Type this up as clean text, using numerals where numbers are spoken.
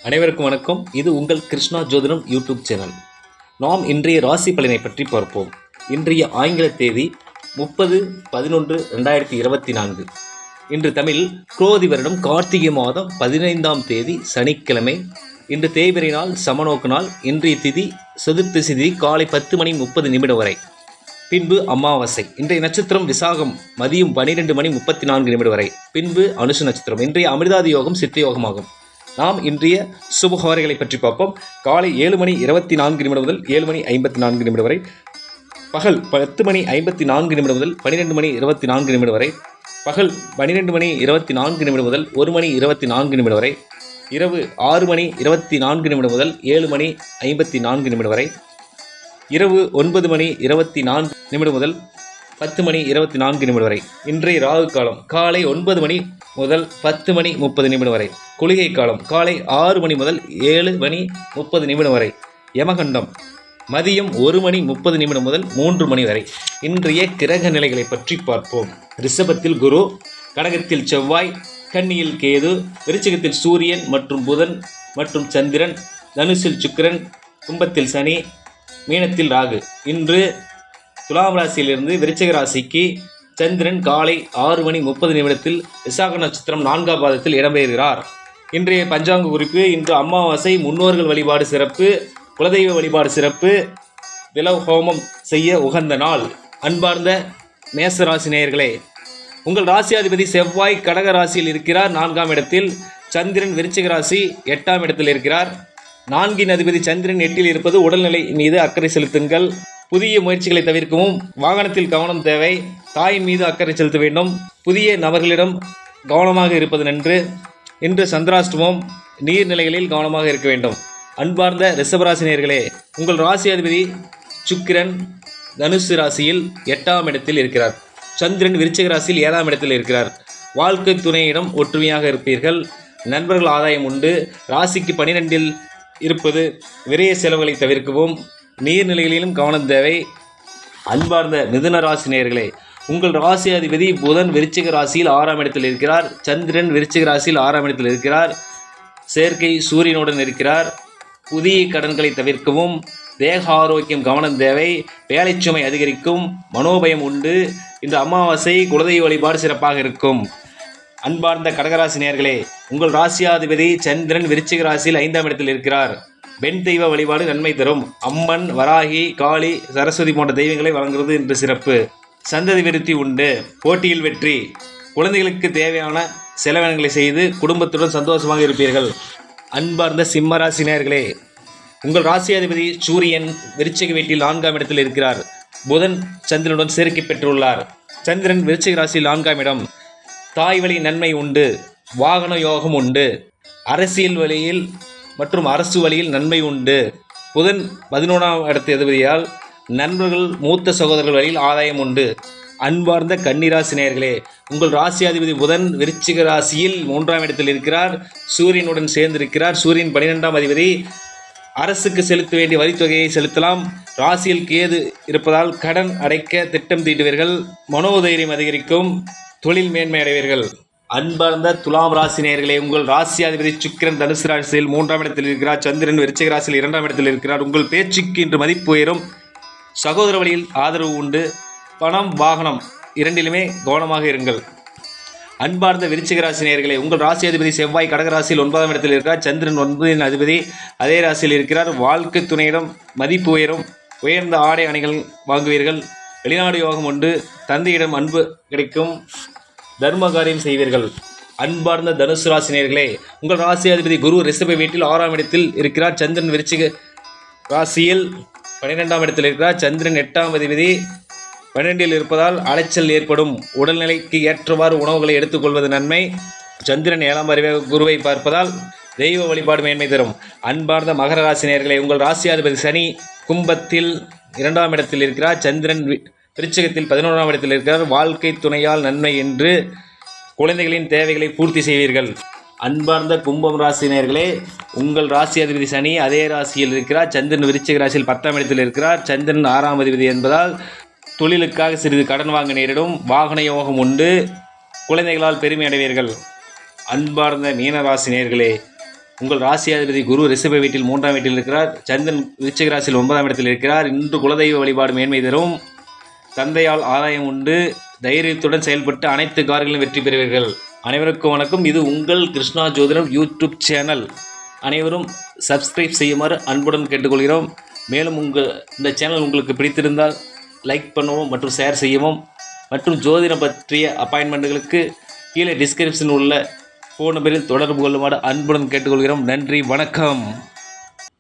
அனைவருக்கும் வணக்கம். இது உங்கள் கிருஷ்ணா ஜோதிடம் யூடியூப் சேனல். நாம் இன்றைய ராசி பலனை பற்றி பார்ப்போம். இன்றைய ஆங்கில தேதி 30/11/2024. இன்று தமிழ் குரோதி வருடம் கார்த்திகை மாதம் 15ஆம் தேதி சனிக்கிழமை. இன்று தேய்பிறை நாள், சமநோக்கு நாள். இன்றைய திதி சதுர்த்தசி திதி காலை 10:30 வரை. பின்பு அமாவாசை. இன்றைய நட்சத்திரம் விசாகம் மதியம் 12:34 வரை. பின்பு அனுஷ நட்சத்திரம். இன்றைய அமிர்தாதி யோகம் சித்த யோகமாகும். நாம் இன்றைய சுபஹோரைகளை பற்றி பார்ப்போம். காலை 7:24 முதல் 7:54 வரை. பகல் 10:54 முதல் 12:24 வரை. பகல் 12:24 முதல் 1:24 வரை. இரவு 6:24 முதல் 7:54 வரை. இரவு 9:24 முதல் 10:24 வரை. இன்றைய ராகு காலம் காலை 9 மணி முதல் 10:30 வரை. குளிகை காலம் காலை 6 மணி முதல் 7:30 வரை. யமகண்டம் மதியம் 1:30 முதல் 3 மணி வரை. இன்றைய கிரக நிலைகளை பற்றி பார்ப்போம். ரிஷபத்தில் குரு, கடகத்தில் செவ்வாய், கன்னியில் கேது, விருச்சிகத்தில் சூரியன் மற்றும் புதன் மற்றும் சந்திரன், தனுசில் சுக்கிரன், கும்பத்தில் சனி, மீனத்தில் ராகு. இன்று துலாம் ராசியிலிருந்து விருச்சிக ராசிக்கு சந்திரன் காலை 6:30 விசாக நட்சத்திரம் 4ஆம் பாதத்தில் இடம்பெறுகிறார். இன்றைய பஞ்சாங்க குறிப்பு: இன்று அமாவாசை. முன்னோர்கள் வழிபாடு சிறப்பு, குலதெய்வ வழிபாடு சிறப்பு, திலவ ஹோமம் செய்ய உகந்த நாள். அன்பார்ந்த மேசராசி நேயர்களே, உங்கள் ராசியாதிபதி செவ்வாய் கடக ராசியில் இருக்கிறார் 4ஆம் இடத்தில். சந்திரன் விருச்சிக ராசி 8ஆம் இடத்தில் இருக்கிறார். 4இன் அதிபதி சந்திரன் 8இல் இருப்பது உடல்நிலை மீது அக்கறை செலுத்துங்கள். புதிய முயற்சிகளை தவிர்க்கவும். வாகனத்தில் கவனம் தேவை. தாயின் மீது அக்கறை செலுத்த வேண்டும். புதிய நபர்களிடம் கவனமாக இருப்பது நன்று. இன்று சந்திராஷ்டமம். நீர்நிலைகளில் கவனமாக இருக்க வேண்டும். அன்பார்ந்த ரிஷபராசினியர்களே, உங்கள் ராசி அதிபதி சுக்கிரன் தனுசு ராசியில் 8ஆம் இடத்தில் இருக்கிறார். சந்திரன் விருச்சிக ராசியில் 7ஆம் இடத்தில் இருக்கிறார். வாழ்க்கை துணையிடம் ஒற்றுமையாக இருப்பீர்கள். நண்பர்கள் ஆதாயம் உண்டு. ராசிக்கு 12இல் இருப்பது விரைய செலவுகளை தவிர்க்கவும். நீர்நிலைகளிலும் கவனம் தேவை. அன்பார்ந்த மிதுன ராசினியர்களே, உங்கள் ராசி அதிபதி புதன் விருச்சிக ராசியில் 6ஆம் இடத்தில் இருக்கிறார். சந்திரன் விருச்சிக ராசியில் 6ஆம் இடத்தில் இருக்கிறார். சேர்க்கை சூரியனுடன் இருக்கிறார். புதிய கடன்களை தவிர்க்கவும். தேக ஆரோக்கியம் கவனம் தேவை. வேலை சுமை அதிகரிக்கும். மனோபயம் உண்டு. இந்த அமாவாசை குலதெய்வ வழிபாடு சிறப்பாக இருக்கும். அன்பார்ந்த கடகராசி நேயர்களே, உங்கள் ராசியாதிபதி சந்திரன் விருச்சிக ராசியில் 5ஆம் இடத்தில் இருக்கிறார். பெண் தெய்வ வழிபாடு நன்மை தரும். அம்மன், வராகி, காளி, சரஸ்வதி போன்ற தெய்வங்களை வழங்குவது இன்று சிறப்பு. சந்ததி விருத்தி உண்டு. போட்டியில் வெற்றி. குழந்தைகளுக்கு தேவையான செலவினங்களை செய்து குடும்பத்துடன் சந்தோஷமாக இருப்பீர்கள். அன்பார்ந்த சிம்மராசி நேயர்களே, உங்கள் ராசியாதிபதி சூரியன் விருச்சிக வீட்டில் 4ஆம் இடத்தில் இருக்கிறார். புதன் சந்திரனுடன் சேர்க்கை பெற்றுள்ளார். சந்திரன் விருச்சிக ராசியில் 4ஆம் இடம். தாய் வழி நன்மை உண்டு. வாகன யோகம் உண்டு. அரசியல் வழியில் மற்றும் அரசு வழியில் நன்மை உண்டு. புதன் 11ஆம் இடத்து அதிபதியால் நண்பர்கள், மூத்த சகோதரர்கள் வழியில் ஆதாயம் உண்டு. அன்பார்ந்த கன்னிராசி நேயர்களே, உங்கள் ராசியாதிபதி புதன் விருச்சிக ராசியில் 3ஆம் இடத்தில் இருக்கிறார். சூரியனுடன் சேர்ந்திருக்கிறார். சூரியன் 12ஆம் அதிபதி. அரசுக்கு செலுத்த வேண்டிய வரித்தொகையை செலுத்தலாம். ராசியில் கேது இருப்பதால் கடன் அடைக்க திட்டம் தீட்டுவீர்கள். மனோதைரியம் அதிகரிக்கும். தொழில் மேன்மை அடைவீர்கள். அன்பார்ந்த துலாம் ராசி நேயர்களே, உங்கள் ராசியாதிபதி சுக்கிரன் தனுசு ராசியில் 3ஆம் இடத்தில் இருக்கிறார். சந்திரன் விருச்சிக ராசியில் 2ஆம் இடத்தில் இருக்கிறார். உங்கள் பேச்சுக்கு இன்று மதிப்பு உயரும். சகோதர வழியில் ஆதரவு உண்டு. பணம், வாகனம் இரண்டிலுமே கவனமாக இருங்கள். அன்பார்ந்த விருச்சிக ராசி நேயர்களே, உங்கள் ராசியாதிபதி செவ்வாய் கடக ராசியில் 9ஆம் இடத்தில் இருக்கிறார். சந்திரன் 9இன் அதிபதி அதே ராசியில் இருக்கிறார். வாழ்க்கை துணையிடம் மதிப்பு உயரும். உயர்ந்த ஆடை அணிகள் வாங்குவீர்கள். வெளிநாடு யோகம் உண்டு. தந்தையிடம் அன்பு கிடைக்கும். தர்ம காரியம் செய்வீர்கள். அன்பார்ந்த தனுசு ராசி நேயர்களே, உங்கள் ராசி அதிபதி குரு ரிஷப வீட்டில் 6ஆம் இடத்தில் இருக்கிறார். சந்திரன் விருச்சிக ராசியில் 12ஆம் இடத்தில் இருக்கிறார். சந்திரன் 8ஆம் அதிபதி 12இல் இருப்பதால் அலைச்சல் ஏற்படும். உடல்நிலைக்கு ஏற்றவாறு உணவுகளை எடுத்துக்கொள்வது நன்மை. சந்திரன் 7ஆம் அறிவாக குருவை பார்ப்பதால் தெய்வ வழிபாடு மேன்மை தரும். அன்பார்ந்த மகர ராசி நேயர்களே, உங்கள் ராசி அதிபதி சனி கும்பத்தில் 2ஆம் இடத்தில் இருக்கிறார். சந்திரன் விருச்சிகத்தில் 11ஆம் இடத்தில் இருக்கிறார். வாழ்க்கை துணையால் நன்மை என்று குழந்தைகளின் தேவைகளை பூர்த்தி செய்வீர்கள். அன்பார்ந்த கும்பம் ராசி நேயர்களே, உங்கள் ராசி அதிபதி சனி அதே ராசியில் இருக்கிறார். சந்திரன் விருச்சிக ராசியில் 10ஆம் இடத்தில் இருக்கிறார். சந்திரன் 6ஆம் அதிபதி என்பதால் தொழிலுக்காக சிறிது கடன் வாங்க நேரிடும். வாகன யோகம் உண்டு. குழந்தைகளால் பெருமை அடைவீர்கள். அன்பார்ந்த மீனராசி நேயர்களே, உங்கள் ராசியாதிபதி குரு ரிஷப வீட்டில் 3ஆம் வீட்டில் இருக்கிறார். சந்திரன் விருச்சிக ராசியில் 9ஆம் இடத்தில் இருக்கிறார். இன்று குலதெய்வ வழிபாடு மேன்மை தரும். தந்தையால் ஆதாயம் உண்டு. தைரியத்துடன் செயல்பட்டு அனைத்து காரியங்களும் வெற்றி பெறுவீர்கள். அனைவருக்கும் வணக்கம். இது உங்கள் கிருஷ்ணா ஜோதிடம் யூடியூப் சேனல். அனைவரும் சப்ஸ்கிரைப் செய்யுமாறு அன்புடன் கேட்டுக்கொள்கிறோம். மேலும் இந்த சேனல் உங்களுக்கு பிடித்திருந்தால் லைக் பண்ணவும் மற்றும் ஷேர் செய்யவும் மற்றும் ஜோதிடம் பற்றிய அப்பாயின்மெண்ட்டுகளுக்கு கீழே டிஸ்கிரிப்ஷன் உள்ள ஃபோன் நம்பரில் தொடர்பு கொள்ளுமாறு அன்புடன் கேட்டுக்கொள்கிறோம். நன்றி, வணக்கம்.